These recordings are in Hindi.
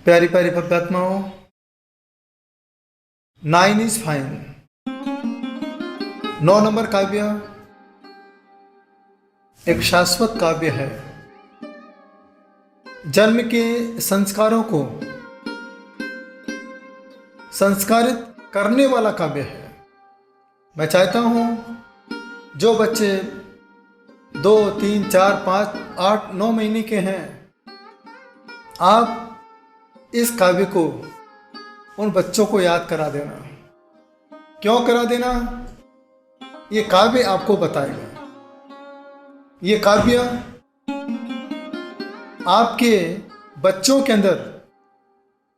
प्यारी प्यारी भव्यात्माओं, 9 इज फाइन। 9 नंबर काव्य एक शाश्वत काव्य है। जन्म के संस्कारों को संस्कारित करने वाला काव्य है। मैं चाहता हूं जो बच्चे 2, 3, 4, 5, 8, 9 महीने के हैं, आप इस काव्य को उन बच्चों को याद करा देना। क्यों करा देना? ये काव्य आपको बताएगा। ये काव्य आपके बच्चों के अंदर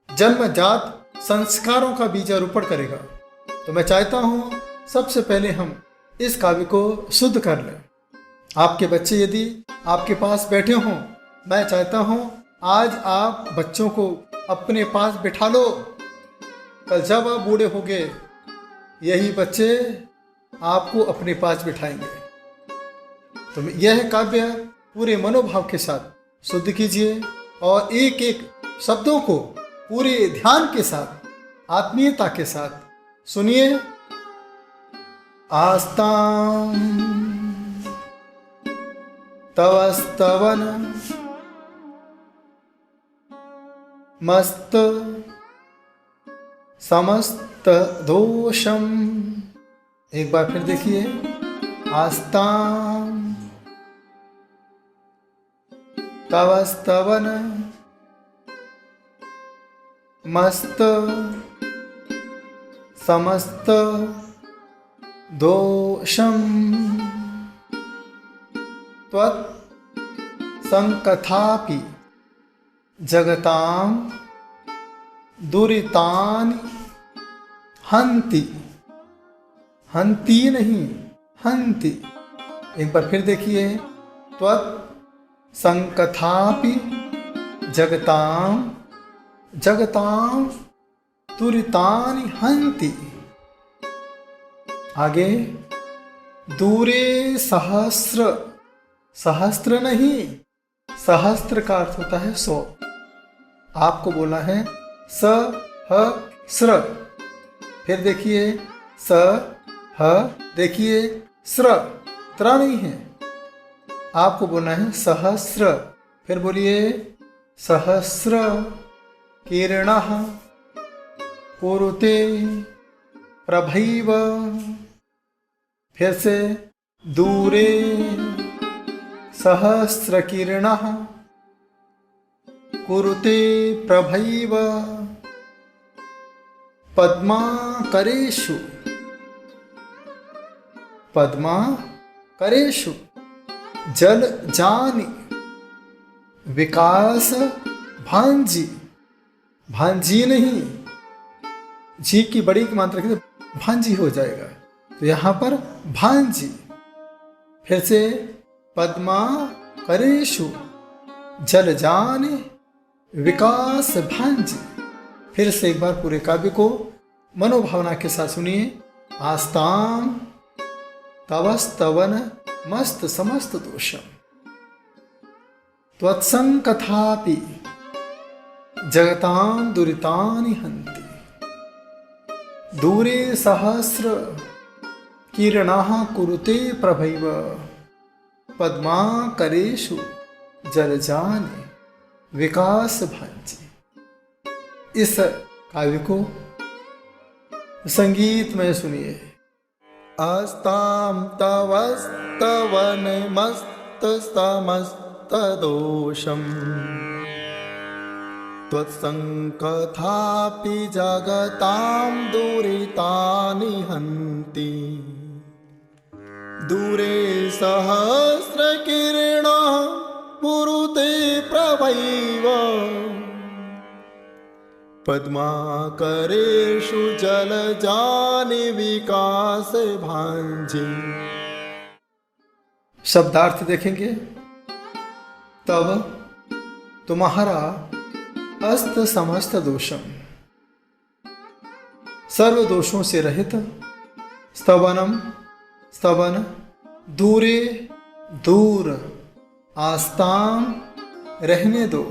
जन्मजात संस्कारों का बीजारोपण करेगा। तो मैं चाहता हूं सबसे पहले हम इस काव्य को शुद्ध कर लें। आपके बच्चे यदि आपके पास बैठे हों, मैं चाहता हूं आज आप बच्चों को अपने पास बिठा लो। कल जब आप बूढ़े होंगे, यही बच्चे आपको अपने पास बिठाएंगे। तो यह काव्य पूरे मनोभाव के साथ शुद्ध कीजिए और एक एक शब्दों को पूरे ध्यान के साथ, आत्मीयता के साथ सुनिए। आस्तां तवस्तवन मस्त समस्त दोषम। एक बार फिर देखिए। आस्तां तवस्तवन मस्त समस्त दोषम त्वत् संकथापि जगतां दुरितानि हन्ति। हन्ति नहीं, हन्ति। एक बार फिर देखिए। त्वत् संकथापि जगतां जगतां दुरितानि हन्ति। आगे। दूरे सहस्र, सहस्त्र नहीं, सहस्त्र का अर्थ होता है 100। आपको बोला है सहस्र। फिर देखिए स ह, देखिए स्र, त्र नहीं है। आपको बोलना है सहस्र। फिर बोलिए सहस्र किरणः कुरुते प्रभैव। फिर से दूरे सहस्र किरणः कुरुते प्रभैव पद्माकरेषु। पद्माकरेषु जलजानि विकास भांजी। भांजी नहीं, जी की बड़ी की मात्रा के भांजी हो जाएगा, तो यहां पर भांजी। फिर से पद्माकरेषु जलजानि विकास भांजी। फिर से एक बार पूरे काव्य को मनोभावना के साथ सुनिए। आस्तां तवस्तवन मस्त समस्त दोषम त्वत्संकथापि जगतां दुरितानि हन्ति। दूरे सहस्र किरणः कुरुते प्रभैव पद्माकरेषु जलजानि विकास भांजी। इस काव्य को संगीत में सुनिए। आस्तां तवस्तवन मस्त समस्त दोषम त्वत्संकथापि जगतां दुरितानि हन्ति। दूरे सहस्र किरणः कुरुते प्रभैव पद्माकरेषु जलजानि विकास भांजी। शब्दार्थ देखेंगे। तब तुम्हारा अस्त समस्त दोषम, सर्व दोषों से रहित। स्तवनम, स्तवन। दूरे, दूर। आस्तां, रहने दो।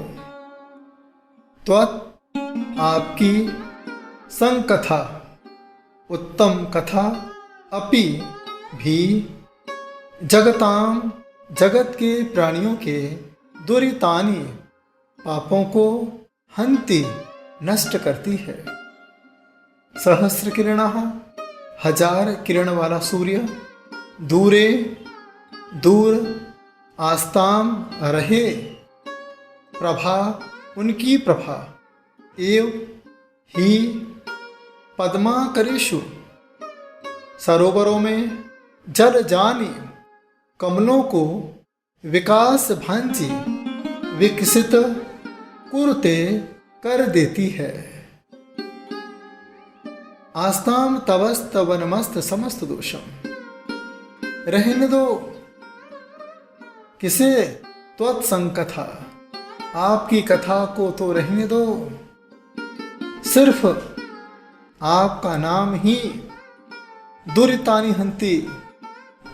त्वत् आपकी संकथा उत्तम कथा अपि भी जगताम जगत के प्राणियों के दुरितानि पापों को हंति नष्ट करती है। सहस्र किरणः 1000 किरण वाला सूर्य दूरे दूर आस्ताम रहे प्रभा उनकी प्रभा एव ही पद्माकरेषु सरोवरों में जल जानी कमलों को विकास भांति विकसित कुरते कर देती है। आस्ताम तवस्त वनमस्त समस्त दोषम रहने दो किसे त्वत्संकथा आपकी कथा को तो रहने दो, सिर्फ आपका नाम ही दुरितानि हंति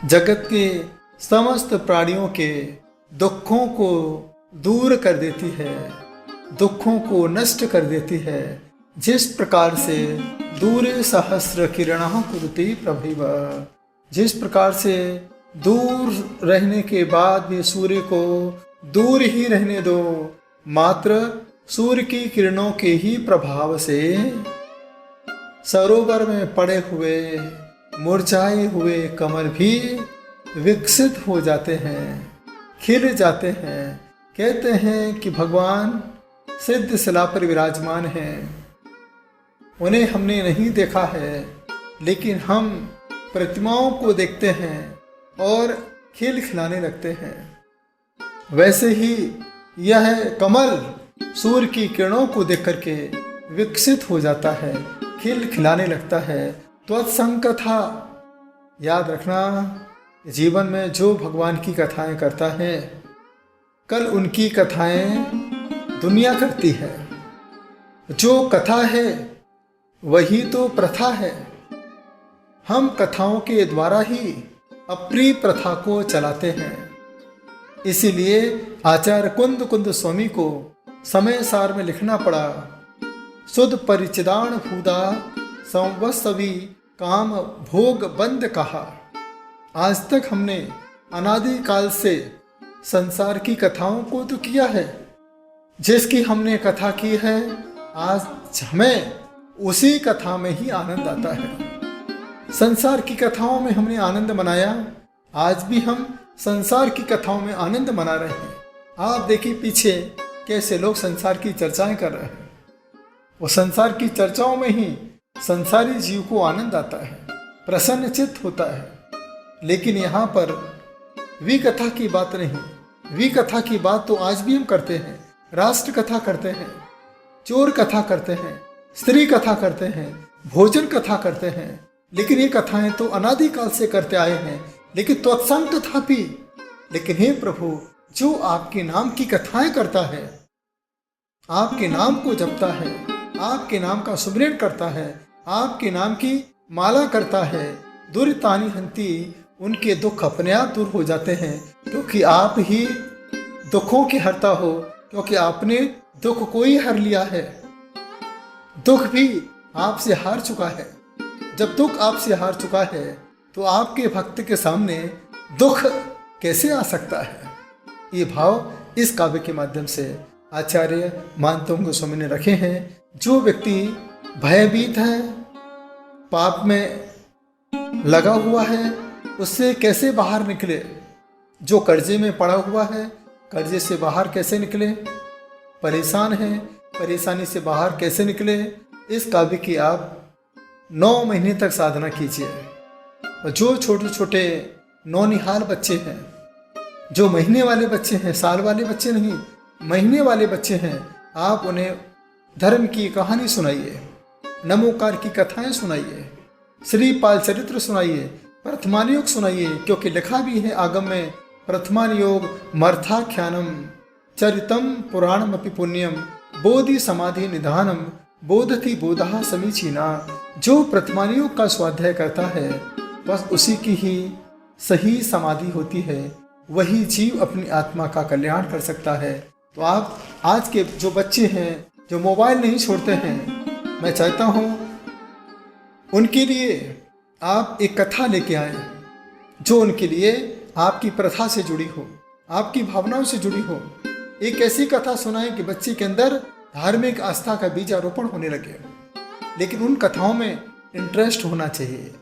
जगत के समस्त प्राणियों के दुखों को दूर कर देती है, दुखों को नष्ट कर देती है। जिस प्रकार से दूरे सहस्र किरणः कुरुते प्रभैव, जिस प्रकार से दूर रहने के बाद भी सूर्य को दूर ही रहने दो, मात्र सूर्य की किरणों के ही प्रभाव से सरोवर में पड़े हुए मुरझाए हुए कमल भी विकसित हो जाते हैं, खिल जाते हैं। कहते हैं कि भगवान सिद्ध शिला पर विराजमान हैं, उन्हें हमने नहीं देखा है, लेकिन हम प्रतिमाओं को देखते हैं और खिल खिलाने लगते हैं। वैसे ही यह कमल सूर्य की किरणों को देख करके विकसित हो जाता है, खिल खिलाने लगता है। त्वत्संकथा याद रखना, जीवन में जो भगवान की कथाएं करता है, कल उनकी कथाएं दुनिया करती है। जो कथा है वही तो प्रथा है। हम कथाओं के द्वारा ही अप्रिय प्रथा को चलाते हैं। इसीलिए आचार्य कुंद कुंद स्वामी को समय सार में लिखना पड़ा, सुध परिचिदान भूदा संवत्सवी काम भोग बंद कहा। आज तक हमने अनादि काल से संसार की कथाओं को तो किया है, जिसकी हमने कथा की है, आज हमें उसी कथा में ही आनंद आता है। संसार की कथाओं में हमने आनंद मनाया, आज भी हम संसार की कथाओं में आनंद मना रहे हैं। आप देखिए पीछे कैसे लोग संसार की चर्चाएं कर रहे हैं। वो संसार की चर्चाओं में ही संसारी जीव को आनंद आता है, प्रसन्न चित्त होता है। लेकिन यहाँ पर विकथा की बात नहीं। विकथा की बात तो आज भी हम करते हैं, राष्ट्र कथा करते हैं, चोर कथा करते हैं, स्त्री कथा करते हैं, भोजन कथा करते हैं। लेकिन ये कथाएं तो अनादिकाल से करते आए हैं, लेकिन त्वत्संग कथा भी। लेकिन हे प्रभु, जो आपके नाम की कथाएं करता है, आपके नाम को जपता है, आपके नाम का सुमिरन करता है, आपके नाम की माला करता है, दुरितानि हंति, उनके दुख अपने आप दूर हो जाते हैं, क्योंकि आप ही दुखों के हरता हो, क्योंकि आपने दुख को ही हर लिया है। दुख भी आपसे हार चुका है। जब दुख आपसे हार चुका है तो आपके भक्त के सामने दुख कैसे आ सकता है। ये भाव इस काव्य के माध्यम से आचार्य मानतोंग गोस्वामी ने रखे हैं। जो व्यक्ति भयभीत है, पाप में लगा हुआ है, उससे कैसे बाहर निकले। जो कर्जे में पड़ा हुआ है, कर्जे से बाहर कैसे निकले। परेशान है, परेशानी से बाहर कैसे निकले। इस काव्य की आप 9 महीने तक साधना कीजिए। और जो छोटे छोटे नौनिहाल बच्चे हैं, जो महीने वाले बच्चे हैं, साल वाले बच्चे नहीं, महीने वाले बच्चे हैं, आप उन्हें धर्म की कहानी सुनाइए, नमोकार की कथाएं सुनाइए, श्रीपाल चरित्र सुनाइए, प्रथमान योग सुनाइए। क्योंकि लिखा भी है आगम में, प्रथमान योग मर्थाख्यानम चरितम पुराणमपि पुण्यम बोधि समाधि निधानम बोधति बोधा समीचीना। जो प्रथमान योग का स्वाध्याय करता है, बस उसी की ही सही समाधि होती है, वही जीव अपनी आत्मा का कल्याण कर सकता है। तो आप आज के जो बच्चे हैं, जो मोबाइल नहीं छोड़ते हैं, मैं चाहता हूँ उनके लिए आप एक कथा लेके आए जो उनके लिए आपकी प्रथा से जुड़ी हो, आपकी भावनाओं से जुड़ी हो। एक ऐसी कथा सुनाएं कि बच्चे के अंदर धार्मिक आस्था का बीजारोपण होने लगे। लेकिन उन कथाओं में इंटरेस्ट होना चाहिए।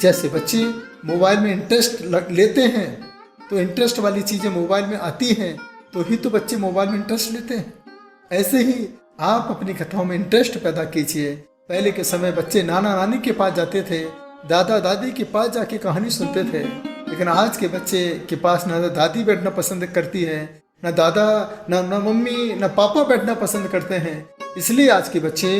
जैसे बच्चे मोबाइल में इंटरेस्ट लेते हैं, तो इंटरेस्ट वाली चीज़ें मोबाइल में आती हैं तो ही तो बच्चे मोबाइल में इंटरेस्ट लेते हैं। ऐसे ही आप अपनी कथाओं में इंटरेस्ट पैदा कीजिए। पहले के समय बच्चे नाना नानी के पास जाते थे, दादा दादी के पास जाके कहानी सुनते थे। लेकिन आज के बच्चे के पास ना दादी बैठना पसंद करती है, ना दादा ना मम्मी ना पापा बैठना पसंद करते हैं। इसलिए आज के बच्चे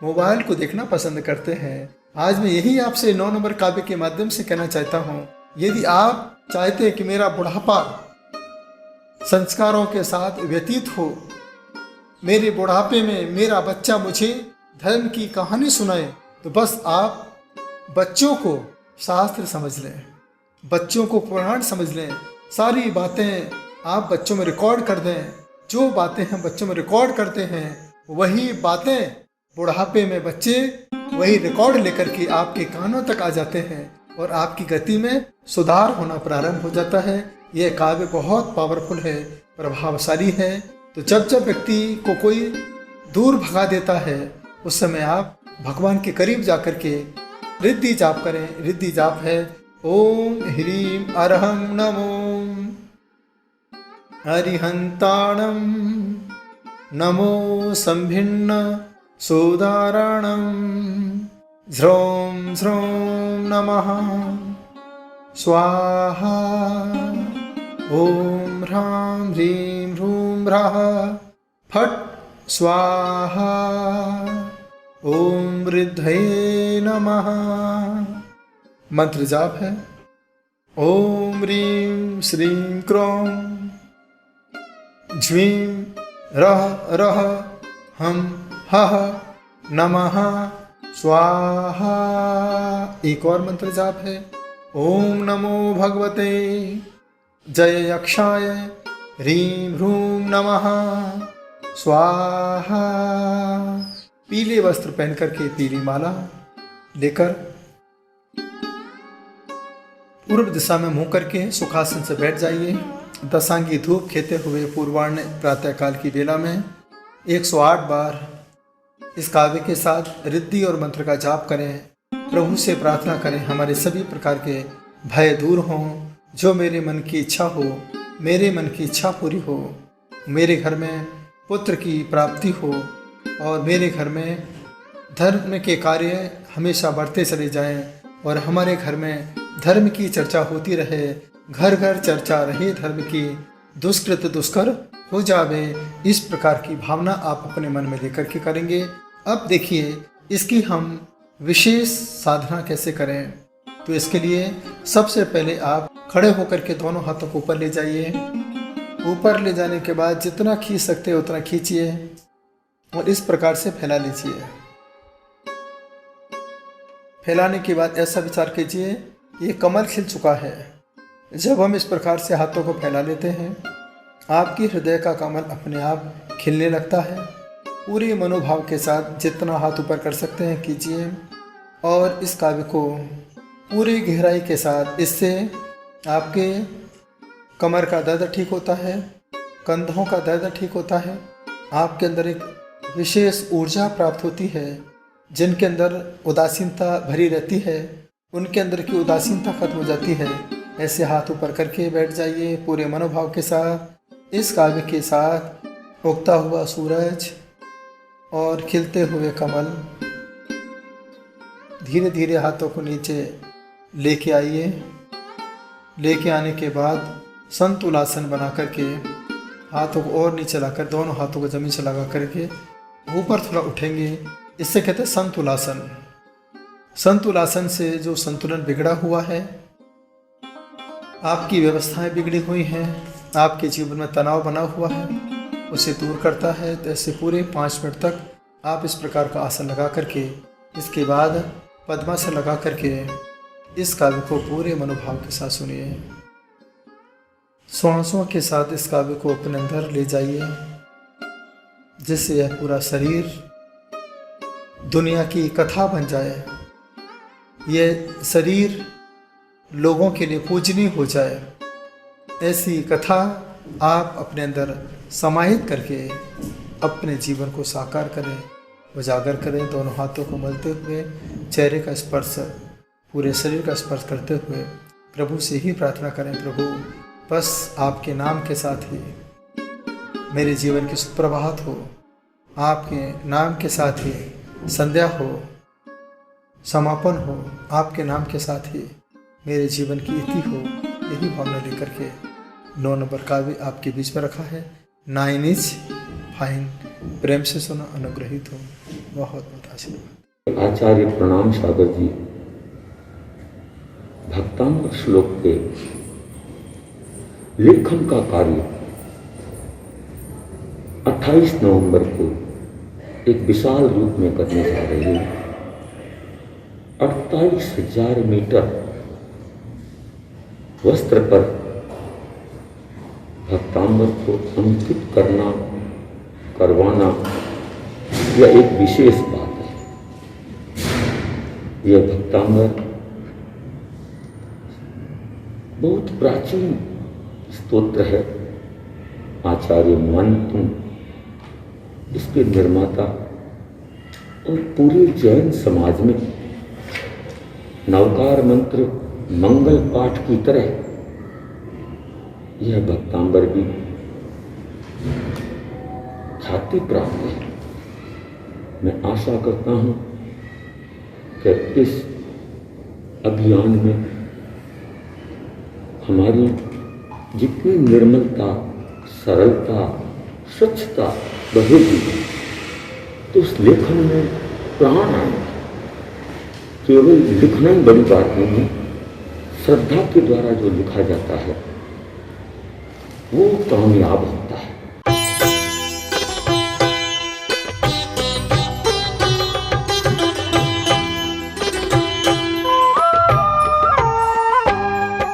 मोबाइल को देखना पसंद करते हैं। आज मैं यही आपसे 9 नंबर काव्य के माध्यम से कहना चाहता हूँ, यदि आप चाहते हैं कि मेरा बुढ़ापा संस्कारों के साथ व्यतीत हो, मेरे बुढ़ापे में मेरा बच्चा मुझे धर्म की कहानी सुनाए, तो बस आप बच्चों को शास्त्र समझ लें, बच्चों को पुराण समझ लें। सारी बातें आप बच्चों में रिकॉर्ड कर दें। जो बातें हम बच्चों में रिकॉर्ड करते हैं वही बातें बुढ़ापे में बच्चे वही रिकॉर्ड लेकर के आपके कानों तक आ जाते हैं और आपकी गति में सुधार होना प्रारंभ हो जाता है। यह काव्य बहुत पावरफुल है, प्रभावशाली है। तो जब जब व्यक्ति को कोई दूर भगा देता है, उस समय आप भगवान के करीब जाकर के रिद्धि जाप करें। रिद्धि जाप है ओम ह्रीम अरहं नमो हरिहंताणं नमो संभिन्न सोदाराणं ह्रौं ह्रौं नमः स्वाहा ओम ह्रां ह्रीं ह्रूं ह्रः फट् स्वाहा ओम ऋद्धये नमः। मंत्र जाप है ओम ह्रीं श्रीं क्रों ज्वीं रः रः हम हः नमः स्वाहा। एक और मंत्र जाप है ओम नमो भगवते जय यक्षाय ह्रीं ह्रूं नमः स्वाहा। पीले वस्त्र पहन करके पीली माला लेकर पूर्व दिशा में मुंह करके सुखासन से बैठ जाइए। दशांगी धूप खेते हुए पूर्वाह्न प्रातःकाल की बेला में 108 बार इस काव्य के साथ रिद्धि और मंत्र का जाप करें। प्रभु से प्रार्थना करें हमारे सभी प्रकार के भय दूर हों, जो मेरे मन की इच्छा हो, मेरे मन की इच्छा पूरी हो, मेरे घर में पुत्र की प्राप्ति हो और मेरे घर में धर्म के कार्य हमेशा बढ़ते चले जाएं और हमारे घर में धर्म की चर्चा होती रहे। घर घर चर्चा रहे धर्म की, दुष्कृत दुष्कर हो जावे। इस प्रकार की भावना आप अपने मन में लेकर के करेंगे। अब देखिए इसकी हम विशेष साधना कैसे करें। तो इसके लिए सबसे पहले आप खड़े होकर के दोनों हाथों को ऊपर ले जाइए। ऊपर ले जाने के बाद जितना खींच सकते हैं उतना खींचिए और इस प्रकार से फैला लीजिए। फैलाने के बाद ऐसा विचार कीजिए ये कमल खिल चुका है। जब हम इस प्रकार से हाथों को फैला लेते हैं, आपकी हृदय का कमल अपने आप खिलने लगता है। पूरे मनोभाव के साथ जितना हाथ ऊपर कर सकते हैं कीजिए और इस काव्य को पूरी गहराई के साथ, इससे आपके कमर का दर्द ठीक होता है, कंधों का दर्द ठीक होता है। आपके अंदर एक विशेष ऊर्जा प्राप्त होती है। जिनके अंदर उदासीनता भरी रहती है उनके अंदर की उदासीनता खत्म हो जाती है। ऐसे हाथ ऊपर करके बैठ जाइए पूरे मनोभाव के साथ। इस काव्य के साथ उगता हुआ सूरज और खिलते हुए कमल, धीरे धीरे हाथों को नीचे लेके आइए। लेके आने के बाद संतुलासन बना करके हाथों को और नीचे लाकर दोनों हाथों को जमीन से लगा करके ऊपर थोड़ा उठेंगे। इससे कहते हैं संतुलासन। संतुलासन से जो संतुलन बिगड़ा हुआ है, आपकी व्यवस्थाएं बिगड़ी हुई हैं, आपके जीवन में तनाव बना हुआ है, उसे दूर करता है। तो ऐसे पूरे 5 मिनट तक आप इस प्रकार का आसन लगा करके, इसके बाद पद्मासन लगा करके इस काव्य को पूरे मनोभाव के साथ सुनिए। श्वासों के साथ इस काव्य को अपने अंदर ले जाइए। जिससे यह पूरा शरीर दुनिया की कथा बन जाए, यह शरीर लोगों के लिए पूजनीय हो जाए। ऐसी कथा आप अपने अंदर समाहित करके अपने जीवन को साकार करें, उजागर करें। दोनों हाथों को मलते हुए चेहरे का स्पर्श, पूरे शरीर का स्पर्श करते हुए प्रभु से ही प्रार्थना करें, प्रभु बस आपके नाम के साथ ही मेरे जीवन की सुप्रभात हो, आपके नाम के साथ ही संध्या हो, समापन हो, आपके नाम के साथ ही मेरे जीवन की इति हो। यही भावना लेकर के 9 नंबर काव्य आपके बीच में रखा है। 9 इज फाइन। प्रेम से सुना, अनुग्रहित हो। बहुत बहुत आशीर्वाद। आचार्य प्रणाम सागर जी भक्तांग श्लोक के लेखन का कार्य 28 नवंबर को एक विशाल रूप में करने जा रही है। 48,000 मीटर वस्त्र पर भक्तांबर को अंकित करवाना यह एक विशेष बात है। यह भक्तांबर बहुत प्राचीन स्तोत्र है। आचार्य मंतुम इसके निर्माता और पूरे जैन समाज में नवकार मंत्र मंगल पाठ की तरह यह भक्तांबर भी ख्याति प्राप्त है। मैं आशा करता हूं कि इस अभियान में हमारी जितनी निर्मलता, सरलता, स्वच्छता बढ़ेगी तो उस लेखन में प्राण आएगा। केवल लिखना ही बड़ी बात नहीं है, श्रद्धा के द्वारा जो लिखा जाता है वो कामयाब होता है।